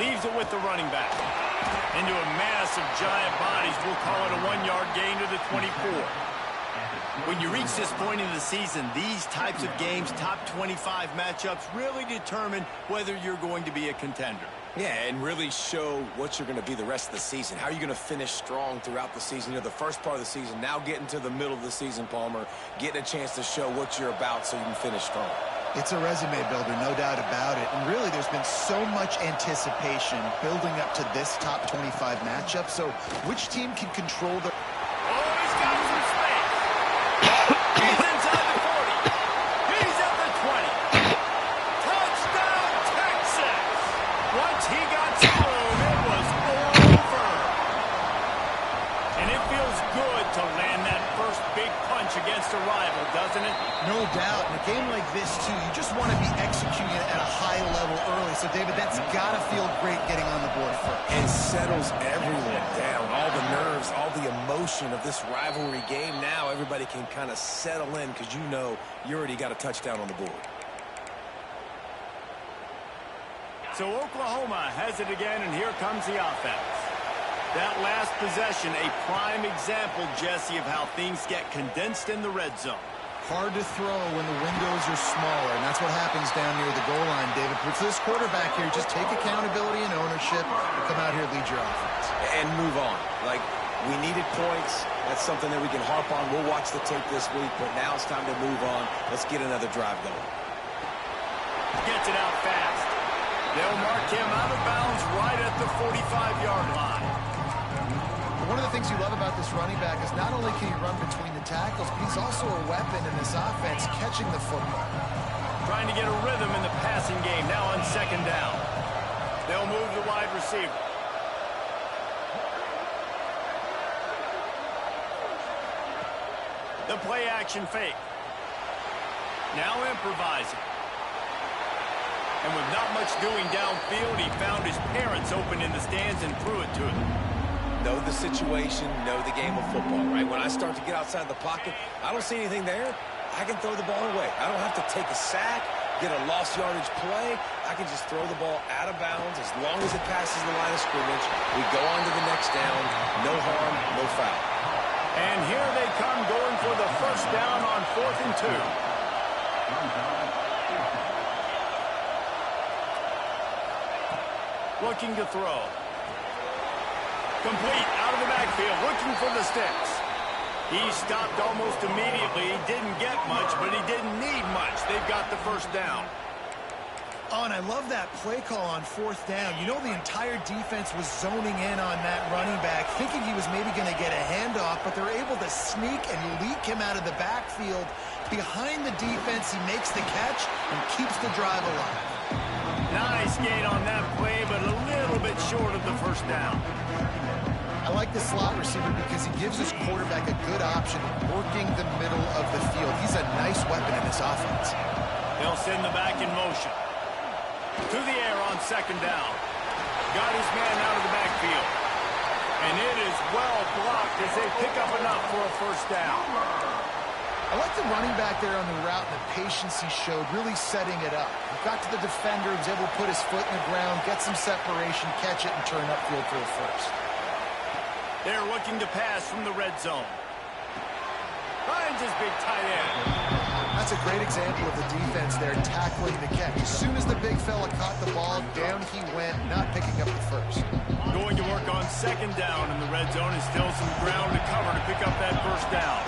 Leaves it with the running back. Into a mass of giant bodies, we'll call it a 1-yard gain to the 24. When you reach this point in the season, these types of games, top 25 matchups, really determine whether you're going to be a contender. Yeah, and really show what you're going to be the rest of the season. How are you going to finish strong throughout the season? You know, the first part of the season, now getting to the middle of the season, Palmer, getting a chance to show what you're about so you can finish strong. It's a resume builder, no doubt about it. And really, there's been so much anticipation building up to this top 25 matchup. So which team can control the... Oh, he's got some space. He's inside the 40. He's at the 20. Touchdown, Texas. Once he got some room, it was over. And it feels good to land that first big punch against a rival, doesn't it? No doubt. In a game like this, too, you just want to be executing it at a high level early. So, David, that's got to feel great getting on the board first. And settles everyone down. All the nerves, all the emotion of this rivalry game. Now everybody can kind of settle in because you know you already got a touchdown on the board. So Oklahoma has it again, and here comes the offense. That last possession, a prime example, Jesse, of how things get condensed in the red zone. Hard to throw when the windows are smaller, and that's what happens down near the goal line, David. But for this quarterback here, just take accountability and ownership and come out here and lead your offense. And move on. Like, we needed points. That's something that we can harp on. We'll watch the tape this week, but now it's time to move on. Let's get another drive going. Gets it out fast. They'll mark him out of bounds right at the 45-yard line. One of the things you love about this running back is not only can he run between the tackles, but he's also a weapon in this offense, catching the football. Trying to get a rhythm in the passing game now on second down. They'll move the wide receiver. The play action fake. Now improvising. And with not much doing downfield, he found his parents open in the stands and threw it to them. Know the situation, know the game of football, right? When I start to get outside the pocket, I don't see anything there. I can throw the ball away. I don't have to take a sack, get a lost yardage play. I can just throw the ball out of bounds as long as it passes the line of scrimmage. We go on to the next down. No harm, no foul. And here they come going for the first down on 4th and 2. Looking to throw. Complete out of the backfield, looking for the sticks. He stopped almost immediately. He didn't get much, but he didn't need much. They've got the first down. Oh, and I love that play call on 4th down. You know the entire defense was zoning in on that running back, thinking he was maybe going to get a handoff, but they're able to sneak and leak him out of the backfield. Behind the defense, he makes the catch and keeps the drive alive. Nice gain on that play, but a little bit short of the first down. I like the slot receiver because he gives his quarterback a good option working the middle of the field. He's a nice weapon in this offense. They'll send the back in motion. To the air on second down. Got his man out of the backfield. And it is well blocked as they pick up enough for a first down. I like the running back there on the route and the patience he showed, really setting it up. He got to the defender, was able to put his foot in the ground, get some separation, catch it, and turn upfield for the first. They're looking to pass from the red zone. Finds his big tight end. That's a great example of the defense there tackling the catch. As soon as the big fella caught the ball, down he went, not picking up the first. Going to work on second down in the red zone, and still some ground to cover to pick up that first down.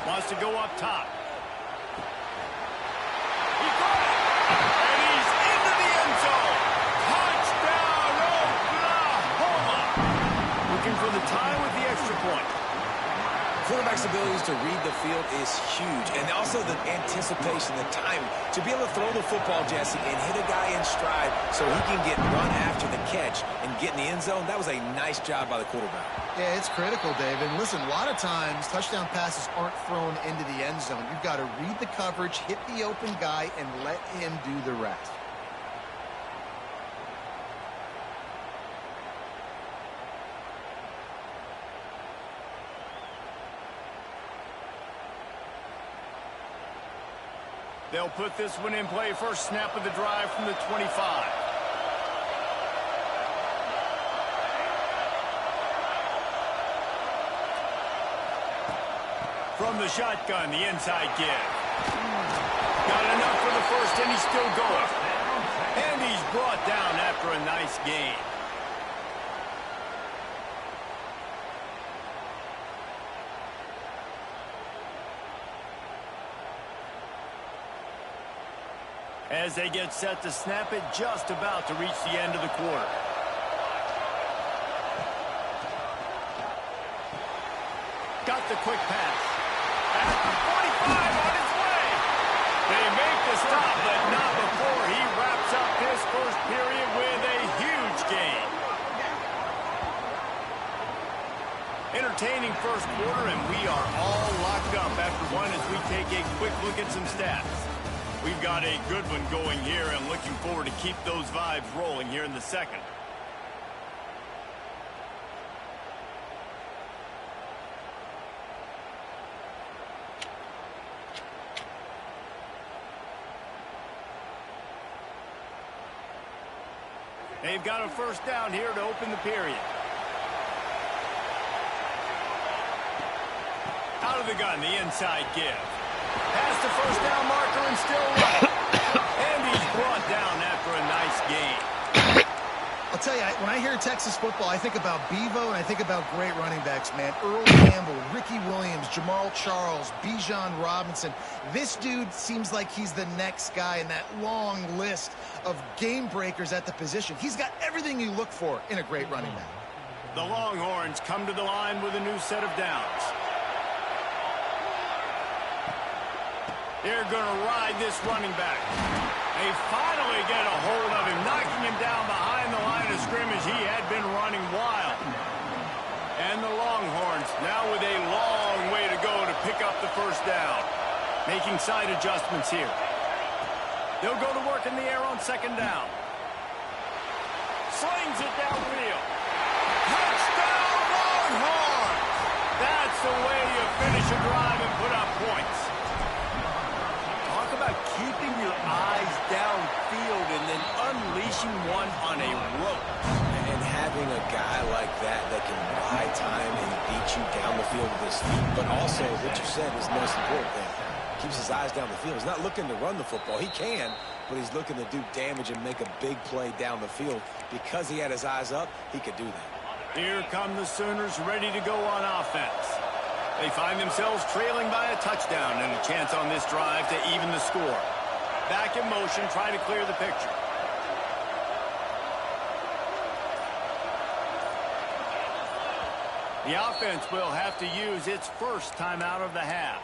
Wants to go up top. He caught it. And he's into the end zone. Touchdown, Oklahoma. Looking for the tie with the extra point. Quarterback's abilities to read the field is huge. And also the anticipation, the time to be able to throw the football, Jesse, and hit a guy in stride so he can get run after the catch and get in the end zone. That was a nice job by the quarterback. Yeah, it's critical, David. And listen, a lot of times touchdown passes aren't thrown into the end zone. You've got to read the coverage, hit the open guy, and let him do the rest. They'll put this one in play first snap of the drive from the 25. From the shotgun, the inside give. Got enough for the first, and he's still going. And he's brought down after a nice gain. As they get set to snap it, just about to reach the end of the quarter. Got the quick pass. At the 45 on its way. They make the stop, but not before he wraps up his first period with a huge gain. Entertaining first quarter, and we are all locked up after one as we take a quick look at some stats. We've got a good one going here, and looking forward to keep those vibes rolling here in the second. They've got a first down here to open the period. Out of the gun, the inside give. Past the first down marker and still running. And he's brought down after a nice gain. I'll tell you, when I hear Texas football, I think about Bevo and I think about great running backs, man. Earl Campbell, Ricky Williams, Jamal Charles, Bijan Robinson. This dude seems like he's the next guy in that long list of game breakers at the position. He's got everything you look for in a great running back. The Longhorns come to the line with a new set of downs. They're going to ride this running back. They finally get a hold of him, knocking him down behind the line of scrimmage. He had been running wild. And the Longhorns now with a long way to go to pick up the first down. Making side adjustments here. They'll go to work in the air on second down. Slings it downfield. Touchdown Longhorns! That's the way you finish a drive and put up points. Talk about keeping your eyes downfield and then unleashing one on a rope. And having a guy like that that can buy time and beat you down the field with his feet. But also, what you said is the most important thing. Keeps his eyes down the field. He's not looking to run the football. He can, but he's looking to do damage and make a big play down the field. Because he had his eyes up, he could do that. Here come the Sooners ready to go on offense. They find themselves trailing by a touchdown and a chance on this drive to even the score. Back in motion, trying to clear the picture. The offense will have to use its first timeout of the half.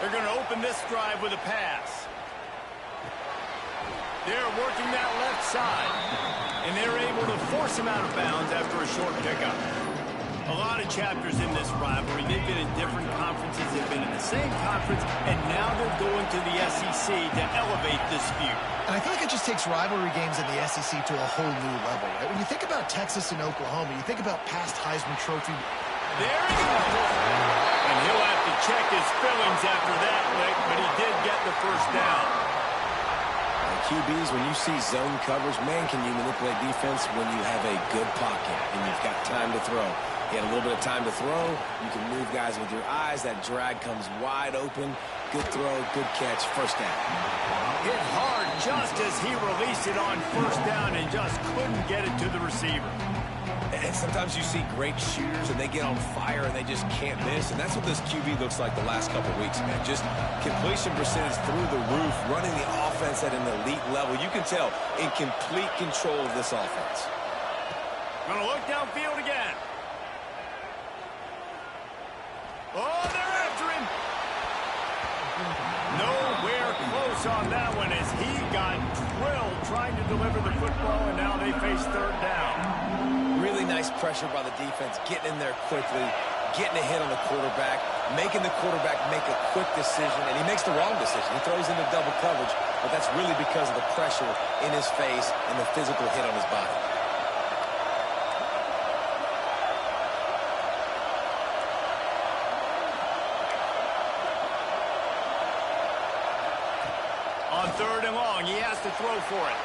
They're going to open this drive with a pass. They're working that left side, and they're able to force him out of bounds after a short pickup. A lot of chapters in this rivalry. They've been in different conferences. They've been in the same conference, and now they're going to the SEC to elevate this feud. And I feel like it just takes rivalry games in the SEC to a whole new level, right? When you think about Texas and Oklahoma, you think about past Heisman Trophy. There he goes. And he'll have to check his fillings after that lick, but he did get the first down. QBs, when you see zone coverage, man, can you manipulate defense when you have a good pocket and you've got time to throw. He had a little bit of time to throw. You can move guys with your eyes. That drag comes wide open. Good throw, good catch, first down. Hit hard just as he released it on first down and just couldn't get it to the receiver. And sometimes you see great shooters and they get on fire and they just can't miss. And that's what this QB looks like the last couple weeks, man. Just completion percentage through the roof, running the offense at an elite level. You can tell in complete control of this offense. Gonna look downfield again. Oh, they're after him. Nowhere close on that one as he got drilled trying to deliver the football, and now they face third down. Really nice pressure by the defense, getting in there quickly, getting a hit on the quarterback, making the quarterback make a quick decision, and he makes the wrong decision. He throws into double coverage, but that's really because of the pressure in his face and the physical hit on his body. to throw for it.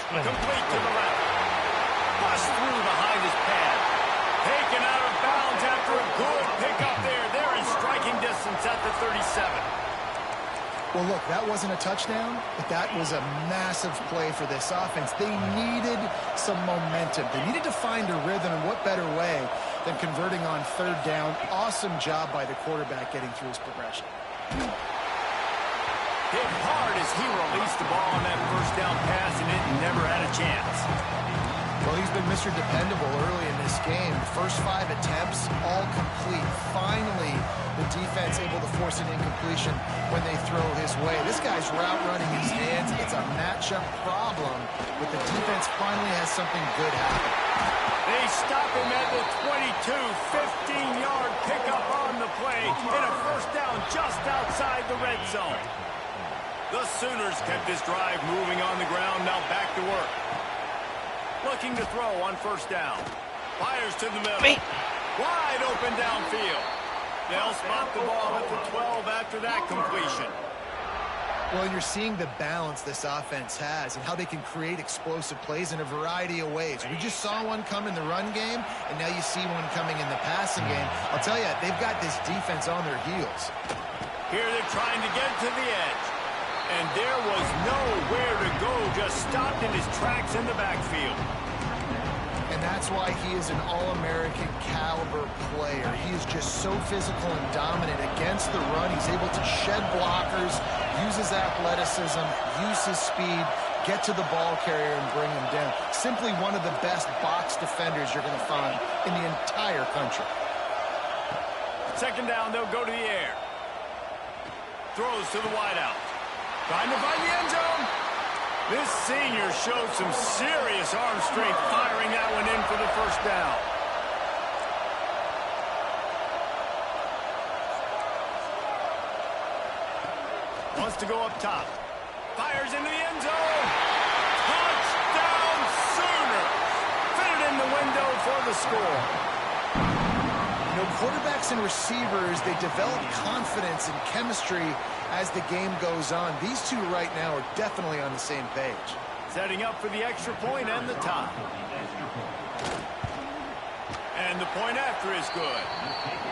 Complete to the left. Bust through behind his pad. Taken out of bounds after a good pickup there. They're in striking distance at the 37. Well, look, that wasn't a touchdown, but that was a massive play for this offense. They needed some momentum. They needed to find a rhythm, and what better way than converting on third down. Awesome job by the quarterback getting through his progression. Hit hard as he released the ball on that first down pass, and it never had a chance. Well, he's been Mr. Dependable early in this game. First 5 attempts, all complete. Finally, the defense able to force an incompletion when they throw his way. This guy's route running his hands. It's a matchup problem, but the defense finally has something good happen. They stop him at the 22, 15-yard pickup on the play, and a first down just outside the red zone. The Sooners kept this drive moving on the ground, now back to work. Looking to throw on first down. Fires to the middle. Wide open downfield. They'll spot the ball at the 12 after that completion. Well, you're seeing the balance this offense has and how they can create explosive plays in a variety of ways. We just saw one come in the run game, and now you see one coming in the passing game. I'll tell you, they've got this defense on their heels. Here they're trying to get to the edge. And there was nowhere to go, just stopped in his tracks in the backfield. And that's why he is an All-American caliber player. He is just so physical and dominant against the run. He's able to shed blockers, use his athleticism, use his speed, get to the ball carrier and bring him down. Simply one of the best box defenders you're going to find in the entire country. Second down, they'll go to the air. Throws to the wideout. Trying to find the end zone. This senior showed some serious arm strength firing that one in for the first down. Wants to go up top. Fires into the end zone. Touchdown Sooners. Fit it in the window for the score. You know, quarterbacks and receivers, they develop confidence and chemistry as the game goes on. These two right now are definitely on the same page. Setting up for the extra point and the tie. And the point after is good.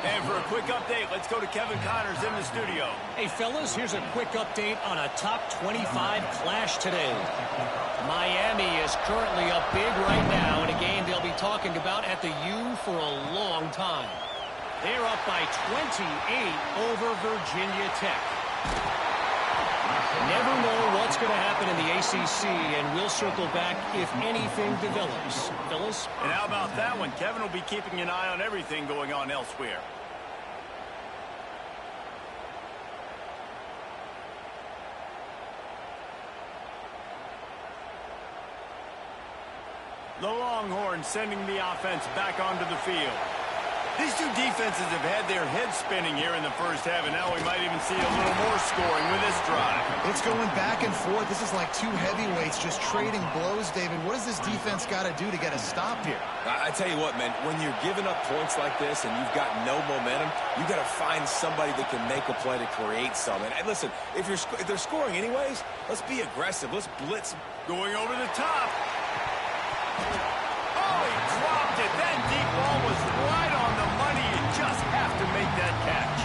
And for a quick update, let's go to Kevin Connors in the studio. Hey, fellas, here's a quick update on a top 25 clash today. Miami is currently up big right now in a game they'll be talking about at the U for a long time. They're up by 28 over Virginia Tech. Never know what's going to happen in the ACC, and we'll circle back if anything develops. Fellas? And how about that one? Kevin will be keeping an eye on everything going on elsewhere. The Longhorns sending the offense back onto the field. These two defenses have had their heads spinning here in the first half, and now we might even see a little more scoring with this drive. It's going back and forth. This is like two heavyweights just trading blows, David. What does this defense got to do to get a stop here? I tell you what, man, when you're giving up points like this and you've got no momentum, you got to find somebody that can make a play to create something. And listen, if they're scoring anyways, let's be aggressive. Let's blitz. Going over the top. Oh, he dropped it. That deep ball was right on the money. You just have to make that catch.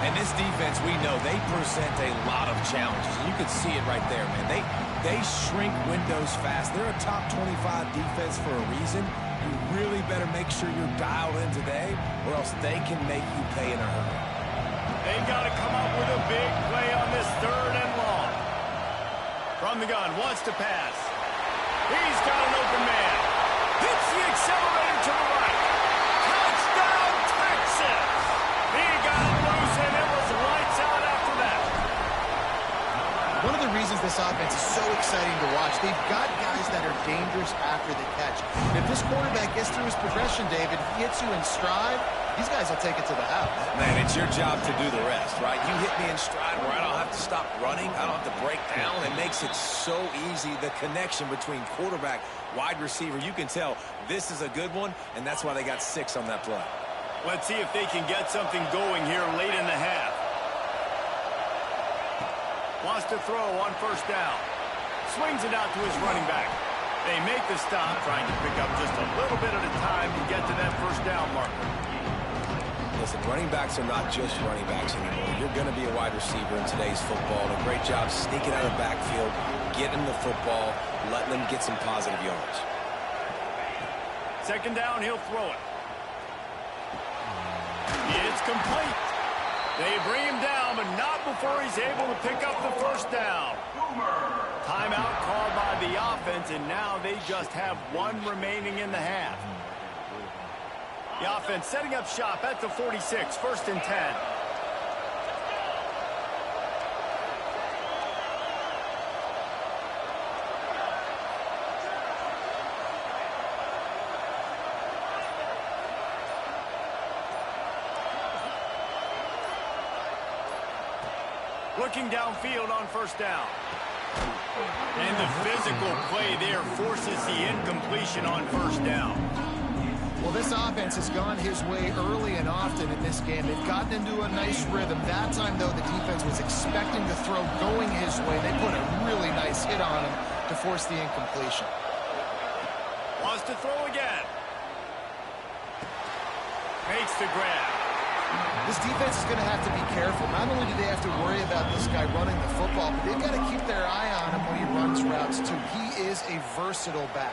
And this defense, we know, they present a lot of challenges. And you can see it right there, man. They shrink windows fast. They're a top 25 defense for a reason. You really better make sure you're dialed in today, or else they can make you pay in a hurry. They've got to come up with a big play on this third and long. From the gun, wants to pass. He's got an open man. Hits the accelerator to the right. Touchdown, Texas! He got it loose, and it was lights out after that. One of the reasons this offense is so exciting to watch, they've got guys that are dangerous after the catch. And if this quarterback gets through his progression, David, hits you in stride, these guys will take it to the house. Man, it's your job to do the rest, right? You hit me in stride where I don't have to stop running. I don't have to break down. It makes it so easy, the connection between quarterback, wide receiver. You can tell this is a good one, and that's why they got 6 on that play. Let's see if they can get something going here late in the half. Wants to throw on first down. Swings it out to his running back. They make the stop, trying to pick up just a little bit at a time to get to that first down marker. Listen, running backs are not just running backs anymore. You're going to be a wide receiver in today's football. And a great job sneaking out of the backfield, getting the football, letting them get some positive yards. Second down, he'll throw it. It's complete. They bring him down, but not before he's able to pick up the first down. Timeout called by the offense, and now they just have one remaining in the half. The offense setting up shop at the 46, 1st and 10. Looking downfield on first down. And the physical play there forces the incompletion on first down. Well, this offense has gone his way early and often in this game. They've gotten into a nice rhythm. That time, though, the defense was expecting the throw going his way. They put a really nice hit on him to force the incompletion. Wants to throw again. Makes the grab. This defense is going to have to be careful. Not only do they have to worry about this guy running the football, but they've got to keep their eye on him when he runs routes, too. He is a versatile back.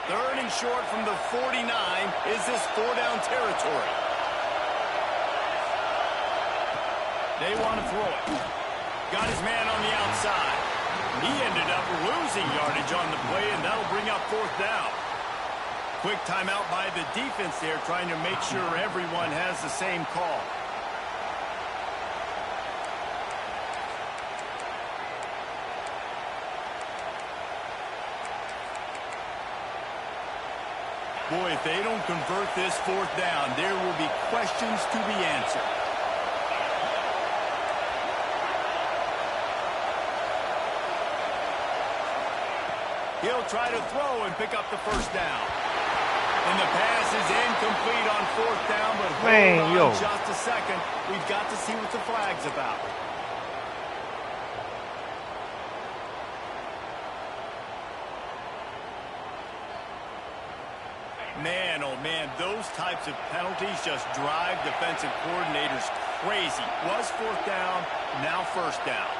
Third and short from the 49. Is this 4-down territory? They want to throw it. Got his man on the outside. He ended up losing yardage on the play, and that'll bring up 4th down. Quick timeout by the defense there, trying to make sure everyone has the same call. Boy, if they don't convert this 4th down, there will be questions to be answered. He'll try to throw and pick up the first down. And the pass is incomplete on 4th down, but hold on just a second. We've got to see what the flag's about. Man, oh man, those types of penalties just drive defensive coordinators crazy. Was 4th down, now 1st down.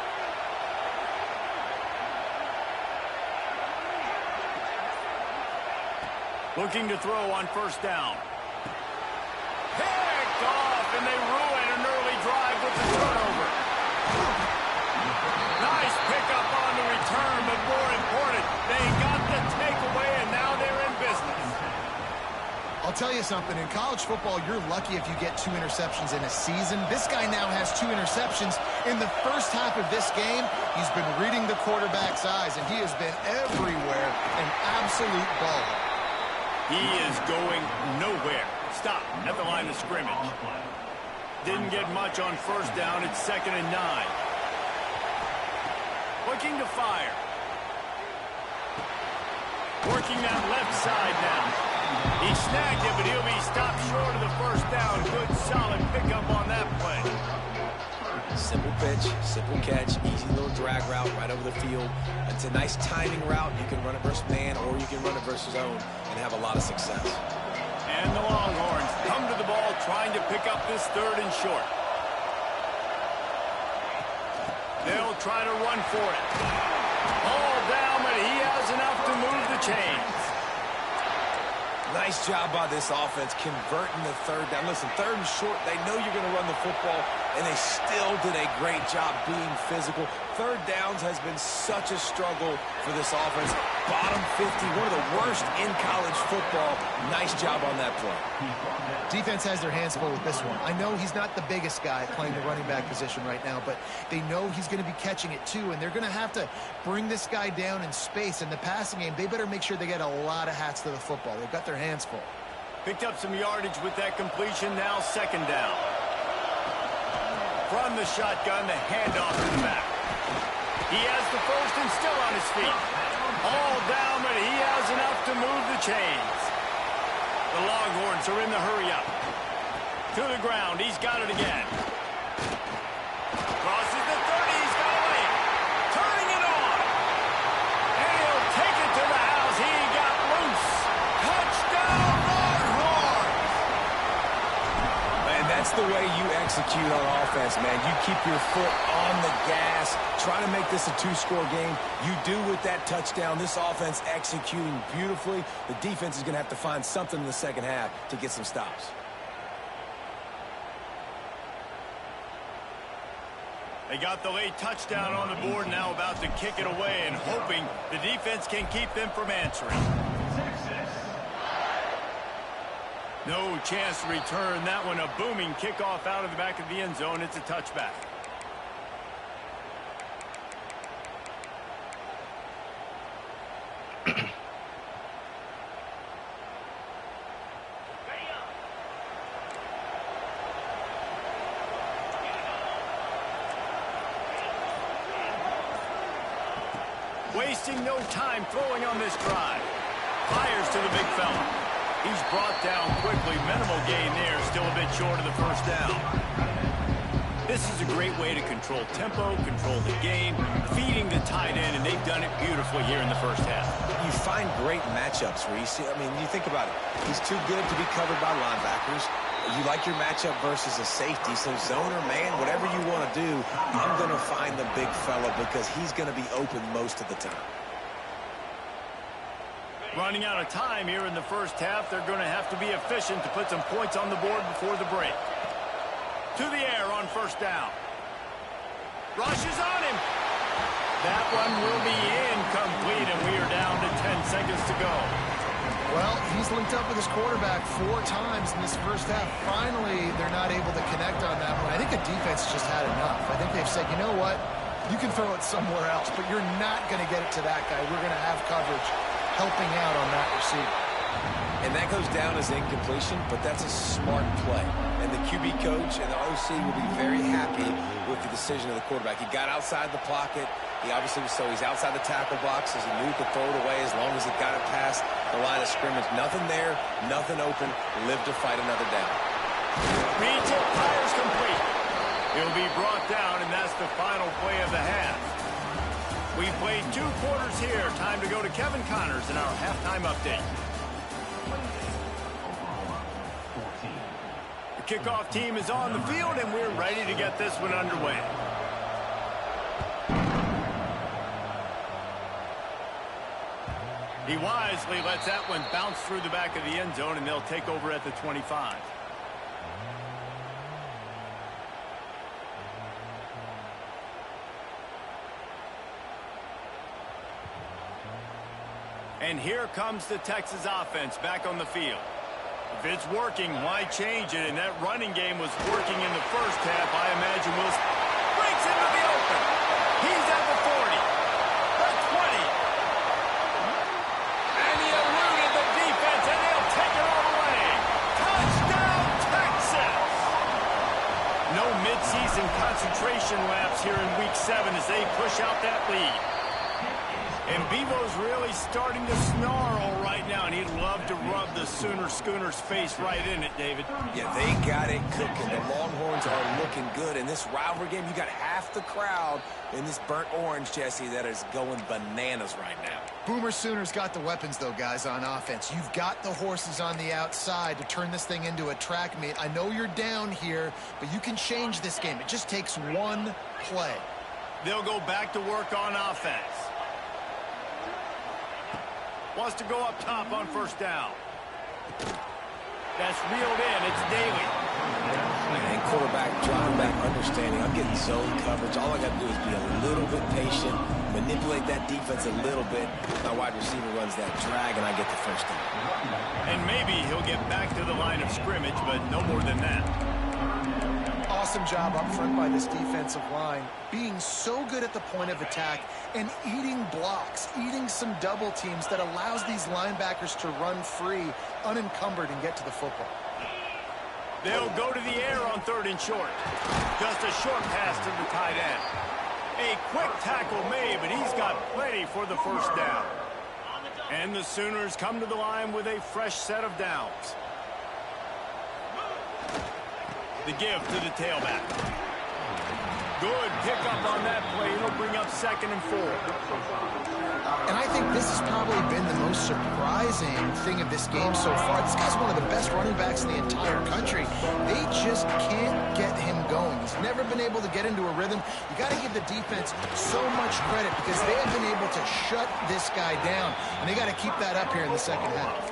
Looking to throw on 1st down. Picked off, and they ruin an early drive with the turnover. Nice pickup on the return, but more important, they got the takeaway, and now they're in business. I'll tell you something. In college football, you're lucky if you get 2 interceptions in a season. This guy now has 2 interceptions. In the first half of this game, he's been reading the quarterback's eyes, and he has been everywhere, an absolute ball. He is going nowhere. Stop at the line of scrimmage. Didn't get much on 1st down. It's 2nd and 9. Looking to fire. Working that left side now. He snagged it, but he'll be stopped short of the 1st down. Good, solid pickup on that play. Simple pitch, simple catch, easy little drag route right over the field. It's a nice timing route. You can run it versus man, or you can run it versus zone and have a lot of success. And the Longhorns come to the ball trying to pick up this 3rd and short. They'll try to run for it. All down, but he has enough to move the chains. Nice job by this offense converting the 3rd down. Listen, 3rd and short, they know you're going to run the football, and they still did a great job being physical. 3rd downs has been such a struggle for this offense. Bottom 50, one of the worst in college football. Nice job on that play. Defense has their hands full with this one. I know he's not the biggest guy playing the running back position right now, but they know he's going to be catching it too, and they're going to have to bring this guy down in space. In the passing game, they better make sure they get a lot of hats to the football. They've got their hands full. Picked up some yardage with that completion. Now 2nd down. From the shotgun, the handoff in the back. He has the 1st and still on his feet. All down, but he has enough to move the chains. The Longhorns are in the hurry up. To the ground, he's got it again. execute on offense, man. You keep your foot on the gas. Try to make this a two-score game. You do with that touchdown. This offense executing beautifully. The defense is going to have to find something in the second half to get some stops. They got the late touchdown on the board, now about to kick it away and hoping the defense can keep them from answering. No chance to return that one. A booming kickoff out of the back of the end zone. It's a touchback. Wasting no time throwing on this drive. Fires to the big fella. He's brought down quickly. Minimal gain there. Still a bit short of the first down. This is a great way to control tempo, control the game, feeding the tight end, and they've done it beautifully here in the first half. You find great matchups where you see, I mean, you think about it. He's too good to be covered by linebackers. You like your matchup versus a safety, so zone or man, whatever you want to do, I'm going to find the big fella because he's going to be open most of the time. Running out of time here in the first half. They're going to have to be efficient to put some points on the board before the break. To the air on first down. Rushes on him. That one will be incomplete, and we are down to 10 seconds to go. Well, he's linked up with his quarterback 4 times in this first half. Finally, they're not able to connect on that one. I think the defense just had enough. I think they've said, you know what? You can throw it somewhere else, but you're not going to get it to that guy. We're going to have coverage helping out on that receiver. And that goes down as incompletion, but that's a smart play. And the QB coach and the OC will be very happy with the decision of the quarterback. He got outside the pocket. He obviously was so he's outside the tackle boxes. He knew he could throw it away as long as he got it past the line of scrimmage. Nothing there, nothing open. Lived to fight another down. Reads it, fires complete. He'll be brought down, and that's the final play of the half. We played 2 quarters here. Time to go to Kevin Connors in our halftime update. The kickoff team is on the field, and we're ready to get this one underway. He wisely lets that one bounce through the back of the end zone, and they'll take over at the 25. And here comes the Texas offense back on the field. If it's working, why change it? And that running game was working in the first half. I imagine Wilson breaks into the open. He's at the 40, the 20. And he eluded the defense, and they'll take it all the way. Touchdown, Texas! No midseason concentration laps here in Week 7 as they push out that lead. And Bevo's really starting to snarl right now, and he'd love to rub the Schooner's face right in it, David. Yeah, they got it cooking. The Longhorns are looking good. In this rivalry game, you got half the crowd in this burnt orange, Jesse, that is going bananas right now. Boomer Sooners got the weapons, though, guys, on offense. You've got the horses on the outside to turn this thing into a track meet. I know you're down here, but you can change this game. It just takes one play. They'll go back to work on offense. Wants to go up top on first down. That's reeled in. It's Daly. And quarterback, driving back, understanding. I'm getting zone coverage. All I got to do is be a little bit patient, manipulate that defense a little bit. My wide receiver runs that drag, and I get the first down. And maybe he'll get back to the line of scrimmage, but no more than that. Awesome job up front by this defensive line, being so good at the point of attack and eating blocks, eating some double teams that allows these linebackers to run free, unencumbered, and get to the football. They'll go to the air on 3rd and short. Just a short pass to the tight end. A quick tackle made, but he's got plenty for the first down. And the Sooners come to the line with a fresh set of downs. The give to the tailback. Good pickup on that play. It'll bring up up 2nd and 4. And I think this has probably been the most surprising thing of this game so far. This guy's one of the best running backs in the entire country. They just can't get him going. He's never been able to get into a rhythm. You got to give the defense so much credit because they have been able to shut this guy down. And they got to keep that up here in the second half.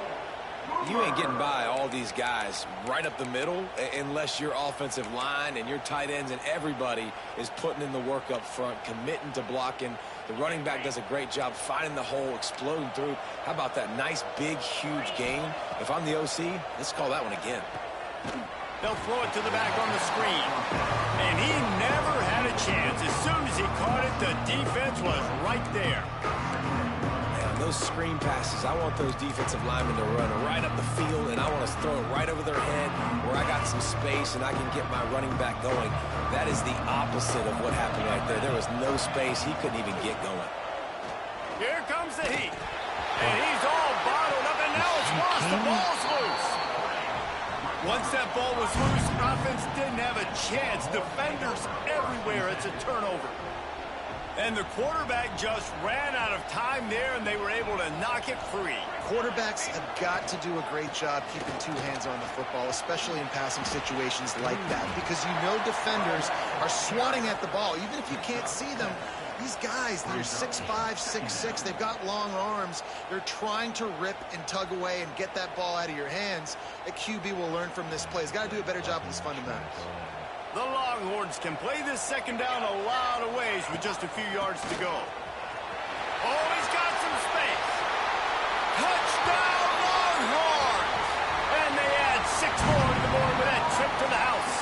You ain't getting by all these guys right up the middle unless your offensive line and your tight ends and everybody is putting in the work up front, committing to blocking. The running back does a great job finding the hole, exploding through. How about that nice, big, huge gain? If I'm the OC, let's call that one again. They'll throw it to the back on the screen. And he never had a chance. As soon as he caught it, the defense was right there. Those screen passes, I want those defensive linemen to run right up the field, and I want to throw it right over their head where I got some space and I can get my running back going. That is the opposite of what happened right there. There was no space. He couldn't even get going. Here comes the heat. And he's all bottled up, and now it's lost. The ball's loose. Once that ball was loose, offense didn't have a chance. Defenders everywhere. It's a turnover. And the quarterback just ran out of time there, and they were able to knock it free. Quarterbacks have got to do a great job keeping two hands on the football, especially in passing situations like that, because you know defenders are swatting at the ball. Even if you can't see them, these guys, they're 6'5", 6'6", they've got long arms. They're trying to rip and tug away and get that ball out of your hands. A QB will learn from this play. He's got to do a better job with his fundamentals. The Longhorns can play this second down a lot of ways with just a few yards to go. Oh, he's got some space. Touchdown, Longhorns! And they add 6 more to the board with that trip to the house.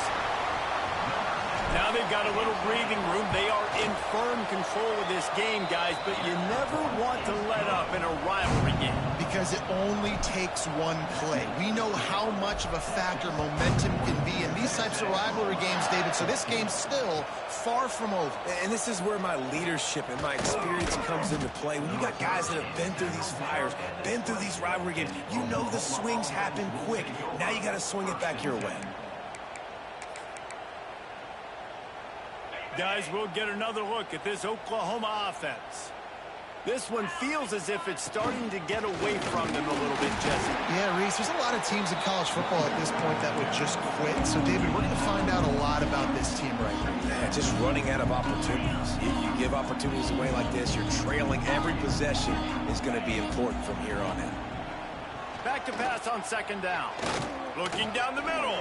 Now they've got a little breathing room. They are in firm control of this game, guys, but you never want to let up in a rivalry game. Because it only takes one play. We know how much of a factor momentum can be in these types of rivalry games, David, so this game's still far from over. And this is where my leadership and my experience comes into play. When you got guys that have been through these fires, been through these rivalry games, you know the swings happen quick. Now you got to swing it back your way. Guys, we'll get another look at this Oklahoma offense. This one feels as if it's starting to get away from them a little bit, Jesse. Yeah, Reese, there's a lot of teams in college football at this point that would just quit. So, David, we're going to find out a lot about this team right now. Yeah, just running out of opportunities. You give opportunities away like this, you're trailing every possession is going to be important from here on in. Back to pass on second down. Looking down the middle.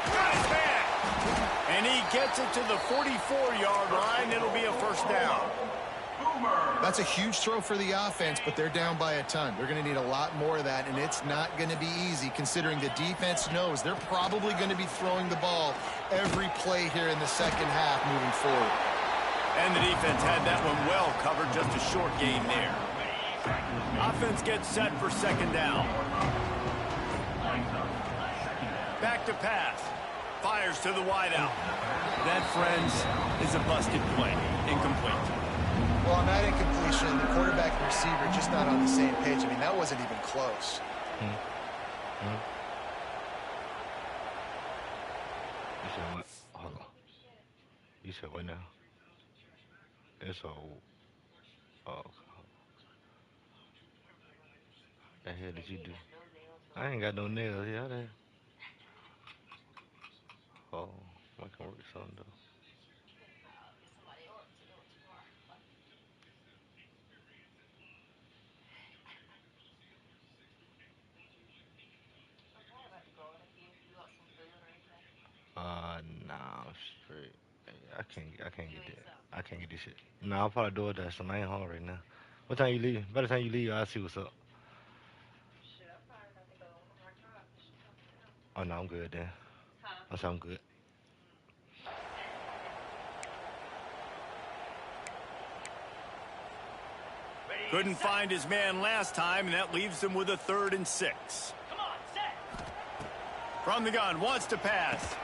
Got his man. And he gets it to the 44-yard line. It'll be a first down. That's a huge throw for the offense, but they're down by a ton. They're going to need a lot more of that, and it's not going to be easy considering the defense knows they're probably going to be throwing the ball every play here in the second half moving forward. And the defense had that one well covered, just a short gain there. Offense gets set for second down. Back to pass. Fires to the wideout. That, friends, is a busted play. Incomplete. Well, on that incompletion, the quarterback and receiver just not on the same page. I mean, that wasn't even close. You said what? Hold on. You said what now? It's all. Oh. What the hell did you do? I ain't got no nails. Yeah, there. Oh, I can work something though. Nah, I'm straight. I can't get that. I can't get this shit. Nah, I'll probably do it that, so I ain't home right now. What time you leave? By the time you leave, I'll see what's up. Oh, no, I'm good then. I said I'm good. Couldn't find his man last time, and that leaves him with a 3rd and 6. From the gun, wants to pass.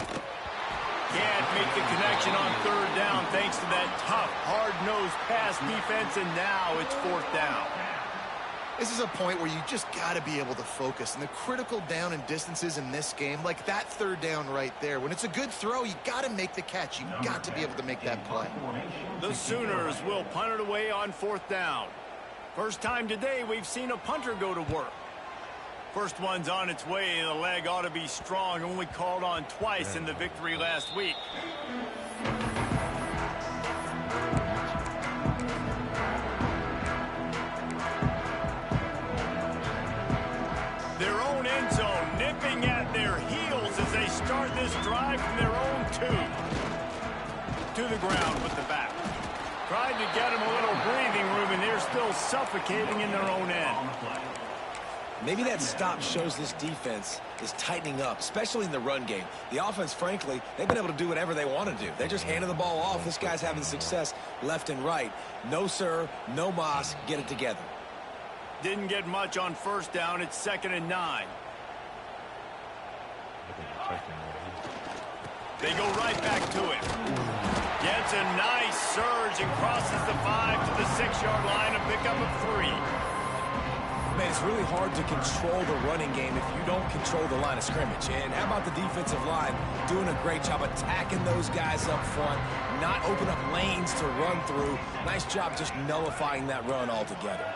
Can't make the connection on 3rd down thanks to that tough, hard-nosed pass defense, and now it's 4th down. This is a point where you just got to be able to focus. And the critical down and distances in this game, like that third down right there, when it's a good throw, you got to make the catch. You got to be able to make that play. The Sooners will punt it away on 4th down. First time today we've seen a punter go to work. First one's on its way. The leg ought to be strong. Only called on twice in the victory last week. Their own end zone nipping at their heels as they start this drive from their own 2. To the ground with the back. Tried to get them a little breathing room, and they're still suffocating in their own end. Maybe that stop shows this defense is tightening up, especially in the run game. The offense, frankly, they've been able to do whatever they want to do. They're just handing the ball off. This guy's having success left and right. No, sir. No, Moss. Get it together. Didn't get much on 1st down. It's 2nd and 9. They go right back to it. Gets a nice surge and crosses the 5 to the 6-yard line, a pickup of 3. Man, it's really hard to control the running game if you don't control the line of scrimmage. And how about the defensive line doing a great job attacking those guys up front, not open up lanes to run through. Nice job just nullifying that run altogether.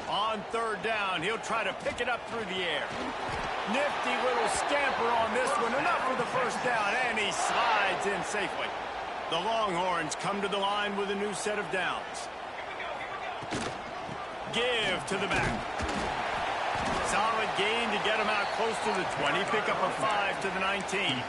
On 3rd down, he'll try to pick it up through the air. Nifty little scamper on this one, enough for the 1st down, and he slides in safely. The Longhorns come to the line with a new set of downs. Give to the back. Solid gain to get him out close to the 20. Pick up a 5 to the 19.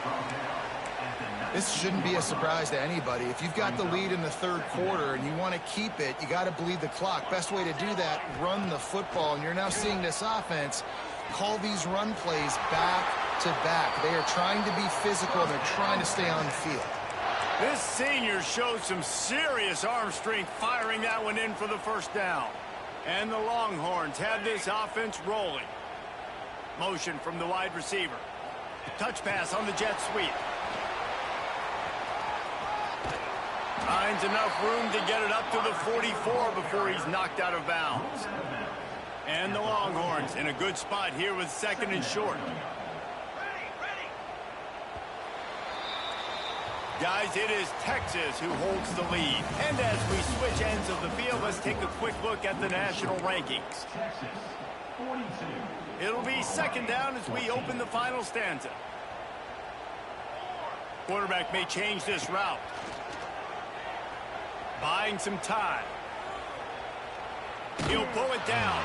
This shouldn't be a surprise to anybody. If you've got the lead in the 3rd quarter and you want to keep it, you got to bleed the clock. Best way to do that, run the football. And you're now seeing this offense call these run plays back to back. They are trying to be physical, and they're trying to stay on the field. This senior showed some serious arm strength firing that one in for the 1st down. And the Longhorns have this offense rolling. Motion from the wide receiver. Touch pass on the jet sweep. Finds enough room to get it up to the 44 before he's knocked out of bounds. And the Longhorns in a good spot here with 2nd and short. Guys, it is Texas who holds the lead. And as we switch ends of the field, let's take a quick look at the national rankings. It'll be 2nd down as we open the final stanza. Quarterback may change this route. Buying some time. He'll pull it down.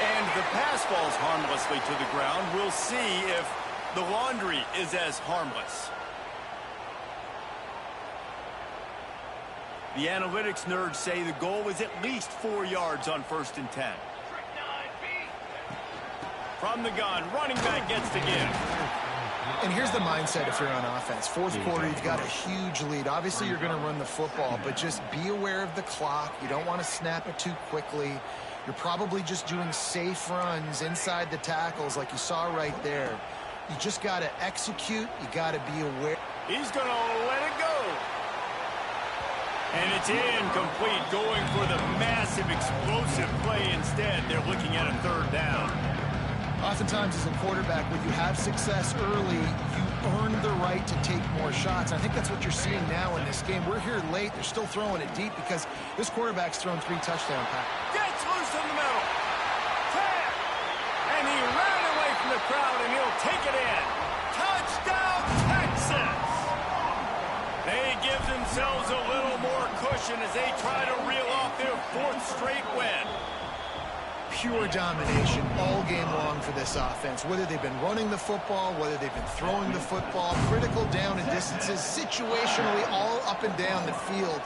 And the pass falls harmlessly to the ground. We'll see if the laundry is as harmless. The analytics nerds say the goal is at least 4 yards on 1st and 10. From the gun, running back gets to give. And here's the mindset if you're on offense. 4th quarter, you've got a huge lead. Obviously, you're going to run the football, but just be aware of the clock. You don't want to snap it too quickly. You're probably just doing safe runs inside the tackles like you saw right there. You just got to execute. You got to be aware. He's going to let it go. And it's incomplete, going for the massive explosive play instead. They're looking at a 3rd down. Oftentimes as a quarterback, when you have success early, you earn the right to take more shots. I think that's what you're seeing now in this game. We're here late. They're still throwing it deep because this quarterback's thrown 3 touchdown passes. Gets loose in the middle. Tap. And he ran away from the crowd, and he'll take it in. Touchdown, Texas. They give themselves a little more cushion as they try to reel off their 4th straight win. Pure domination all game long for this offense. Whether they've been running the football, whether they've been throwing the football, critical down and distances, situationally all up and down the field.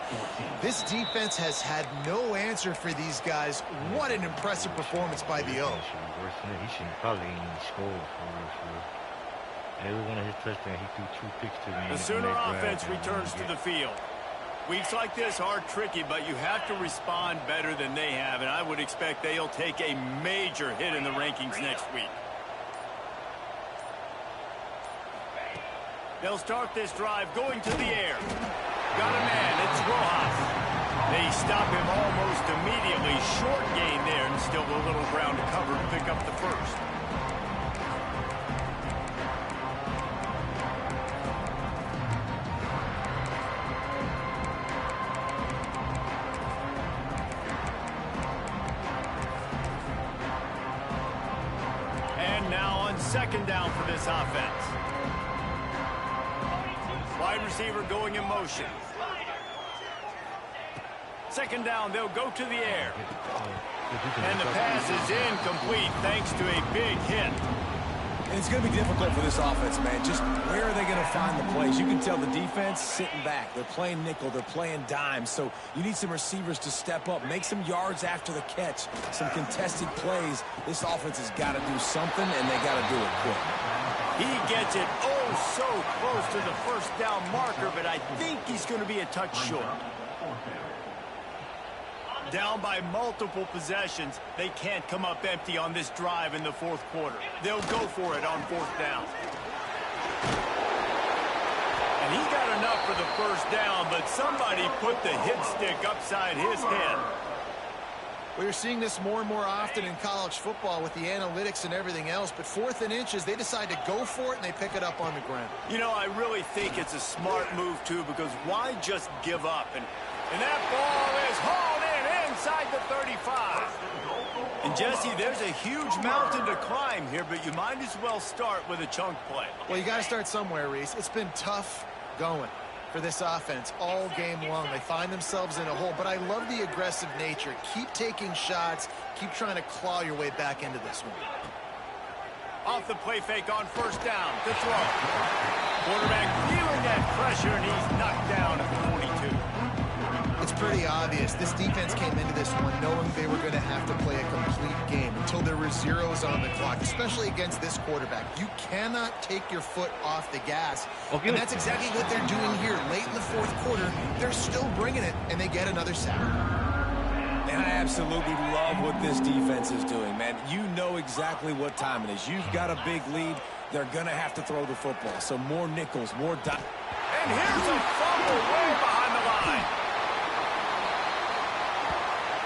This defense has had no answer for these guys. What an impressive performance by the O. He should probably score for every one of his touchdowns. He threw 2 picks to me. The Sooner offense returns to the field. Weeks like this are tricky, but you have to respond better than they have, and I would expect they'll take a major hit in the rankings next week. They'll start this drive going to the air. Got a man, it's Rojas. They They stop him almost immediately. Short gain there, and still a little ground to cover to pick up the first. And now on second down for this offense. Wide receiver going in motion. Second down, they'll go to the air. And the pass is incomplete thanks to a big hit. And it's going to be difficult for this offense, man. Just where are they going to find the plays? You can tell the defense sitting back. They're playing nickel. They're playing dime. So you need some receivers to step up, make some yards after the catch, some contested plays. This offense has got to do something, and they got to do it quick. He gets it so close to the first down marker, but I think he's going to be a touch short. Down by multiple possessions, they can't come up empty on this drive in the fourth quarter. They'll go for it on fourth down. And he got enough for the first down, but somebody put the hit stick upside his head. We're seeing this more and more often in college football with the analytics and everything else, but 4th and inches, they decide to go for it, and they pick it up on the ground. You know, I really think it's a smart move, too, because why just give up? And that ball is hauled in inside the 35. And, Jesse, there's a huge mountain to climb here, but you might as well start with a chunk play. Well, you got to start somewhere, Reese. It's been tough going for this offense all game long. They find themselves in a hole, but I love the aggressive nature. Keep taking shots. Keep trying to claw your way back into this one. Off the play fake on first down. The throw. Quarterback feeling that pressure, and he's knocked down at the 42. It's pretty obvious. This defense came into this one knowing they were going to have to play a complete game until there were zeros on the clock, especially against this quarterback. You cannot take your foot off the gas. And that's exactly what they're doing here. Late in the fourth quarter, they're still bringing it, and they get another sack. And I absolutely love what this defense is doing, man. You know exactly what time it is. You've got a big lead. They're going to have to throw the football. So more nickels, more dime. And here's a fumble way behind the line.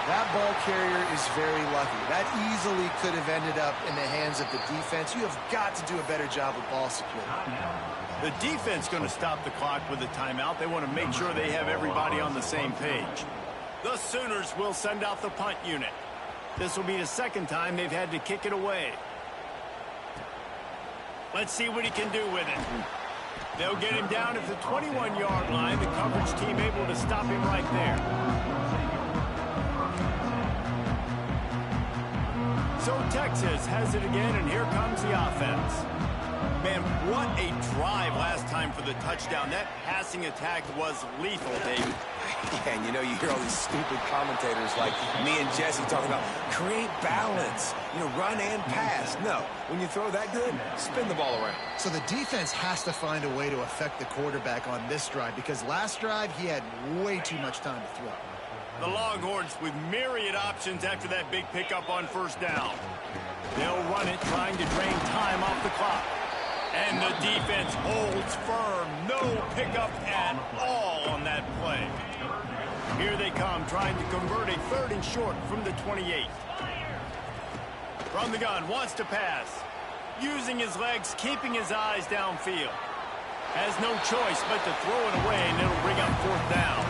That ball carrier is very lucky. That easily could have ended up in the hands of the defense. You have got to do a better job with ball security. The defense going to stop the clock with a timeout. They want to make sure they have everybody on the same page. The Sooners will send out the punt unit. This will be the second time they've had to kick it away. Let's see what he can do with it. They'll get him down at the 21-yard line. The coverage team able to stop him right there. So Texas has it again, and here comes the offense. Man, what a drive last time for the touchdown. That passing attack was lethal, David. Yeah, and you know, you hear all these stupid commentators like me and Jesse talking about create balance, you know, run and pass. No, when you throw that good, spin the ball around. So the defense has to find a way to affect the quarterback on this drive, because last drive he had way too much time to throw. The Longhorns with myriad options after that big pickup on first down. They'll run it, trying to drain time off the clock. And the defense holds firm. No pickup at all on that play. Here they come, trying to convert a 3rd and short from the 28. From the gun, wants to pass. Using his legs, keeping his eyes downfield. Has no choice but to throw it away, and it'll bring up 4th down.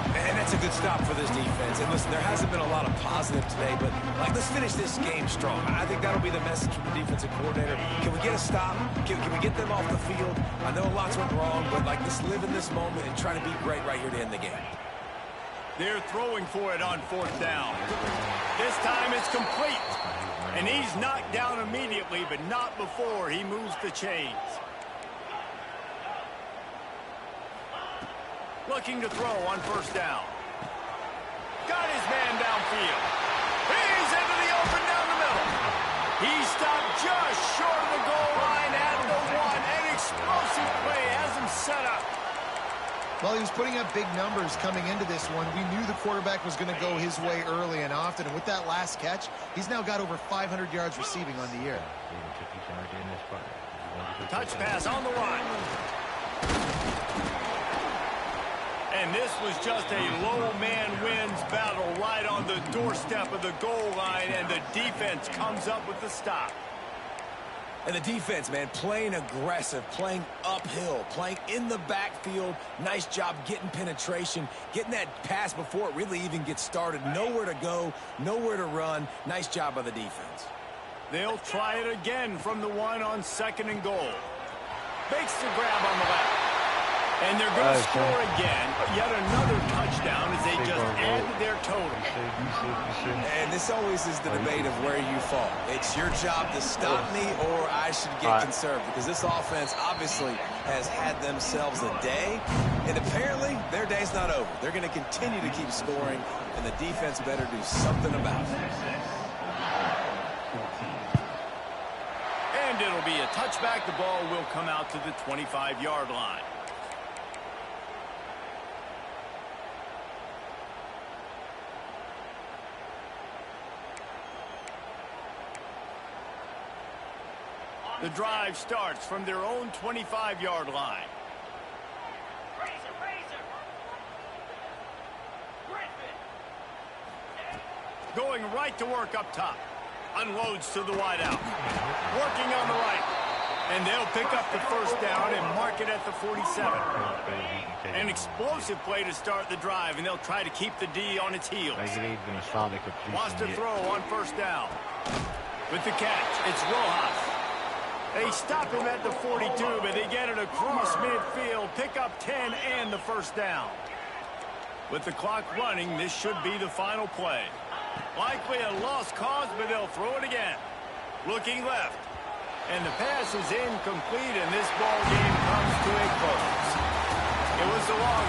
And that's a good stop for this defense. And listen, there hasn't been a lot of positive today, but like, let's finish this game strong. I think that'll be the message from the defensive coordinator. Can we get a stop? Can we get them off the field? I know lots went wrong, but like, let's live in this moment and try to be great right here to end the game. They're throwing for it on 4th down. This time it's complete. And he's knocked down immediately, but not before he moves the chains. Looking to throw on first down. Got his man downfield. He's into the open down the middle. He stopped just short of the goal line at the 1. An explosive play has him set up. Well, he was putting up big numbers coming into this one. We knew the quarterback was going to go his way early and often. And with that last catch, he's now got over 500 yards receiving on the year. Touch pass on the run. And this was just a low man wins battle right on the doorstep of the goal line, and the defense comes up with the stop. And the defense, man, playing aggressive, playing uphill, playing in the backfield. Nice job getting penetration, getting that pass before it really even gets started. Nowhere to go, nowhere to run. Nice job by the defense. They'll try it again from the one on 2nd and goal. Makes the grab on the left. And they're going to score again. Yet another touchdown as they just added their total. And this always is the debate of where you fall. It's your job to stop me, or I should get conserved, because this offense obviously has had themselves a day, and apparently their day's not over. They're going to continue to keep scoring, and the defense better do something about it. And it'll be a touchback. The ball will come out to the 25-yard line. The drive starts from their own 25-yard line. Going right to work up top. Unloads to the wideout. Working on the right. And they'll pick up the first down and mark it at the 47. An explosive play to start the drive, and they'll try to keep the D on its heels. Wants to throw on 1st down. With the catch, it's Rojas. They stop him at the 42, but they get it across midfield, pick up 10 and the first down. With the clock running, this should be the final play. Likely a lost cause, but they'll throw it again. Looking left. And the pass is incomplete, and this ball game comes to a close. It was a long